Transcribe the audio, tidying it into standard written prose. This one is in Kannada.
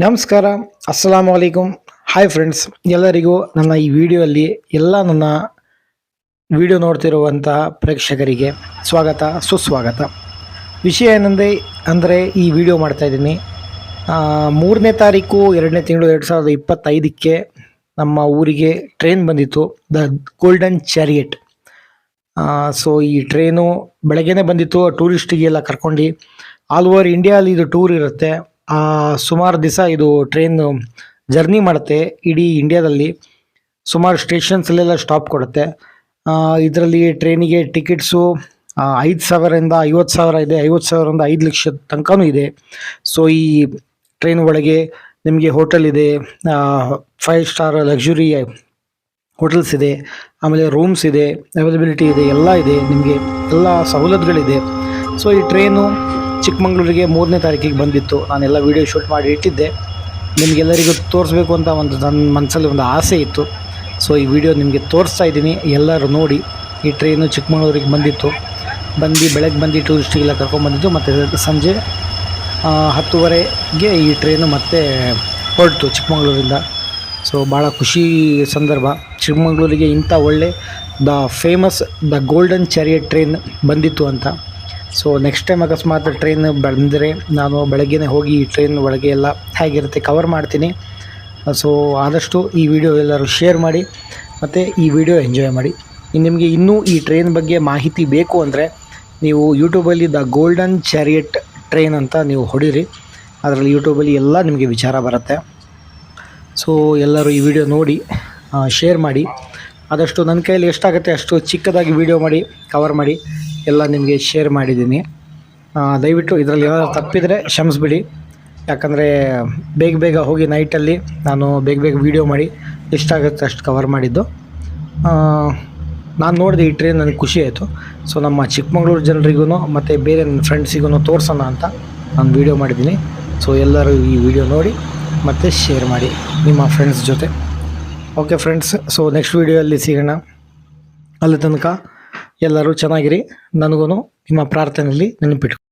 ನಮಸ್ಕಾರ, ಅಸ್ಸಲಾಮು ಅಲೈಕುಮ್. ಹಾಯ್ ಫ್ರೆಂಡ್ಸ್, ಎಲ್ಲರಿಗೂ ನನ್ನ ಈ ವಿಡಿಯೋಲ್ಲಿ ನನ್ನ ವಿಡಿಯೋ ನೋಡ್ತಿರುವಂತಹ ಪ್ರೇಕ್ಷಕರಿಗೆ ಸ್ವಾಗತ ಸುಸ್ವಾಗತ. ವಿಷಯ ಅಂದರೆ ಈ ವಿಡಿಯೋ ಮಾಡ್ತಾಯಿದ್ದೀನಿ. 3ನೇ ತಾರೀಕು 2ನೇ ತಿಂಗಳು 2025ಕ್ಕೆ ನಮ್ಮ ಊರಿಗೆ ಟ್ರೈನ್ ಬಂದಿತ್ತು, ದ ಗೋಲ್ಡನ್ ಚಾರಿಯಟ್. ಸೊ ಈ ಟ್ರೈನು ಬೆಳಗ್ಗೆನೇ ಬಂದಿತ್ತು. ಟೂರಿಸ್ಟಿಗೆಲ್ಲ ಕರ್ಕೊಂಡು ಆಲ್ ಓವರ್ ಇಂಡಿಯಾದಲ್ಲಿ ಇದು ಟೂರ್ ಇರುತ್ತೆ. ಸುಮಾರು ದಿವಸ ಇದು ಟ್ರೈನ್ ಜರ್ನಿ ಮಾಡುತ್ತೆ. ಇಡೀ ಇಂಡಿಯಾದಲ್ಲಿ ಸುಮಾರು ಸ್ಟೇಷನ್ಸಲ್ಲೆಲ್ಲ ಸ್ಟಾಪ್ ಕೊಡುತ್ತೆ. ಇದರಲ್ಲಿ ಟ್ರೈನಿಗೆ ಟಿಕೆಟ್ಸು 5,000ರಿಂದ 50,000 ಇದೆ, 50,000ರಿಂದ 5 ಲಕ್ಷದ ತನಕನೂ ಇದೆ. ಸೊ ಈ ಟ್ರೈನ್ ಒಳಗೆ ನಿಮಗೆ ಹೋಟೆಲ್ ಇದೆ, 5 ಸ್ಟಾರ್ ಲಕ್ಸುರಿ ಹೋಟೆಲ್ಸ್ ಇದೆ, ಆಮೇಲೆ ರೂಮ್ಸ್ ಇದೆ, ಅವೈಲಬಿಲಿಟಿ ಇದೆ, ಎಲ್ಲ ಇದೆ, ನಿಮಗೆ ಎಲ್ಲ ಸವಲತ್ತುಗಳಿದೆ. ಸೊ ಈ ಟ್ರೈನು ಚಿಕ್ಕಮಂಗ್ಳೂರಿಗೆ 3ನೇ ತಾರೀಕಿಗೆ ಬಂದಿತ್ತು. ನಾನೆಲ್ಲ ವೀಡಿಯೋ ಶೂಟ್ ಮಾಡಿ ಇಟ್ಟಿದ್ದೆ. ನಿಮಗೆಲ್ಲರಿಗೂ ತೋರಿಸ್ಬೇಕು ಅಂತ ನನ್ನ ಮನಸ್ಸಲ್ಲಿ ಒಂದು ಆಸೆ ಇತ್ತು. ಸೊ ಈ ವಿಡಿಯೋ ನಿಮಗೆ ತೋರಿಸ್ತಾ ಇದ್ದೀನಿ, ಎಲ್ಲರೂ ನೋಡಿ. ಈ ಟ್ರೈನು ಚಿಕ್ಕಮಂಗ್ಳೂರಿಗೆ ಬಂದಿತ್ತು. ಬೆಳಗ್ಗೆ ಟೂರಿಸ್ಟಿಗೆಲ್ಲ ಕರ್ಕೊಂಡ್ಬಂದಿತ್ತು. ಮತ್ತು ಸಂಜೆ 10:30ಗೆ ಈ ಟ್ರೈನು ಮತ್ತೆ ಹೊರಟು ಚಿಕ್ಕಮಂಗ್ಳೂರಿಂದ. ಸೊ ಭಾಳ ಖುಷಿ ಸಂದರ್ಭ. ಚಿಕ್ಕಮಂಗ್ಳೂರಿಗೆ ಇಂಥ ಒಳ್ಳೆ famous the golden chariot train ಬಂದಿತ್ತು ಅಂತ. ಸೊ ನೆಕ್ಸ್ಟ್ ಟೈಮ್ ಅಕಸ್ಮಾತ್ ಟ್ರೈನ್ ಬಂದರೆ ನಾನು ಬೆಳಗ್ಗೆನೇ ಹೋಗಿ ಈ ಟ್ರೈನ್ ಒಳಗೆ ಎಲ್ಲ ಹೇಗಿರುತ್ತೆ ಕವರ್ ಮಾಡ್ತೀನಿ. ಸೊ ಆದಷ್ಟು ಈ ವಿಡಿಯೋ ಎಲ್ಲರೂ ಶೇರ್ ಮಾಡಿ ಮತ್ತು ಈ ವಿಡಿಯೋ ಎಂಜಾಯ್ ಮಾಡಿ. ನಿಮಗೆ ಇನ್ನೂ ಈ ಟ್ರೈನ್ ಬಗ್ಗೆ ಮಾಹಿತಿ ಬೇಕು ಅಂದರೆ ನೀವು ಯೂಟ್ಯೂಬಲ್ಲಿ ದ ಗೋಲ್ಡನ್ ಚಾರಿಯಟ್ ಟ್ರೈನ್ ಅಂತ ನೀವು ಹೊಡೀರಿ. ಅದರಲ್ಲಿ ಯೂಟ್ಯೂಬಲ್ಲಿ ಎಲ್ಲ ನಿಮಗೆ ವಿಚಾರ ಬರುತ್ತೆ. ಸೊ ಎಲ್ಲರೂ ಈ ವಿಡಿಯೋ ನೋಡಿ ಶೇರ್ ಮಾಡಿ. ಆದಷ್ಟು ನನ್ನ ಕೈಯಲ್ಲಿ ಎಷ್ಟಾಗುತ್ತೆ ಅಷ್ಟು ಚಿಕ್ಕದಾಗಿ ವಿಡಿಯೋ ಮಾಡಿ ಕವರ್ ಮಾಡಿ ಎಲ್ಲ ನಿಮಗೆ ಶೇರ್ ಮಾಡಿದ್ದೀನಿ. ದಯವಿಟ್ಟು ಇದರಲ್ಲಿ ಏನಾದರೂ ತಪ್ಪಿದರೆ ಕ್ಷಮಿಸ್ಬಿಡಿ. ಯಾಕಂದರೆ ಬೇಗ ಹೋಗಿ ನೈಟಲ್ಲಿ ನಾನು ಬೇಗ ವಿಡಿಯೋ ಮಾಡಿ ಎಷ್ಟಾಗುತ್ತೆ ಅಷ್ಟು ಕವರ್ ಮಾಡಿದ್ದು. ನಾನು ನೋಡಿದೆ ಈ ಟ್ರೈನ್, ನನಗೆ ಖುಷಿ ಆಯಿತು. ಸೊ ನಮ್ಮ ಚಿಕ್ಕಮಂಗ್ಳೂರು ಜನರಿಗೂ ಮತ್ತು ಬೇರೆ ನನ್ನ ಫ್ರೆಂಡ್ಸಿಗೂ ತೋರಿಸೋಣ ಅಂತ ನಾನು ವಿಡಿಯೋ ಮಾಡಿದ್ದೀನಿ. ಸೊ ಎಲ್ಲರೂ ಈ ವಿಡಿಯೋ ನೋಡಿ ಮತ್ತು ಶೇರ್ ಮಾಡಿ ನಿಮ್ಮ ಫ್ರೆಂಡ್ಸ್ ಜೊತೆ. ಓಕೆ ಫ್ರೆಂಡ್ಸ್, ಸೊ ನೆಕ್ಸ್ಟ್ ವಿಡಿಯೋಲ್ಲಿ ಸಿಗೋಣ. ಅಲ್ಲಿ ತನಕ ಎಲ್ಲರೂ ಚೆನ್ನಾಗಿರಿ. ನನಗೂ ನಿಮ್ಮ ಪ್ರಾರ್ಥನೆಯಲ್ಲಿ ನೆನಪಿಟ್ಟು.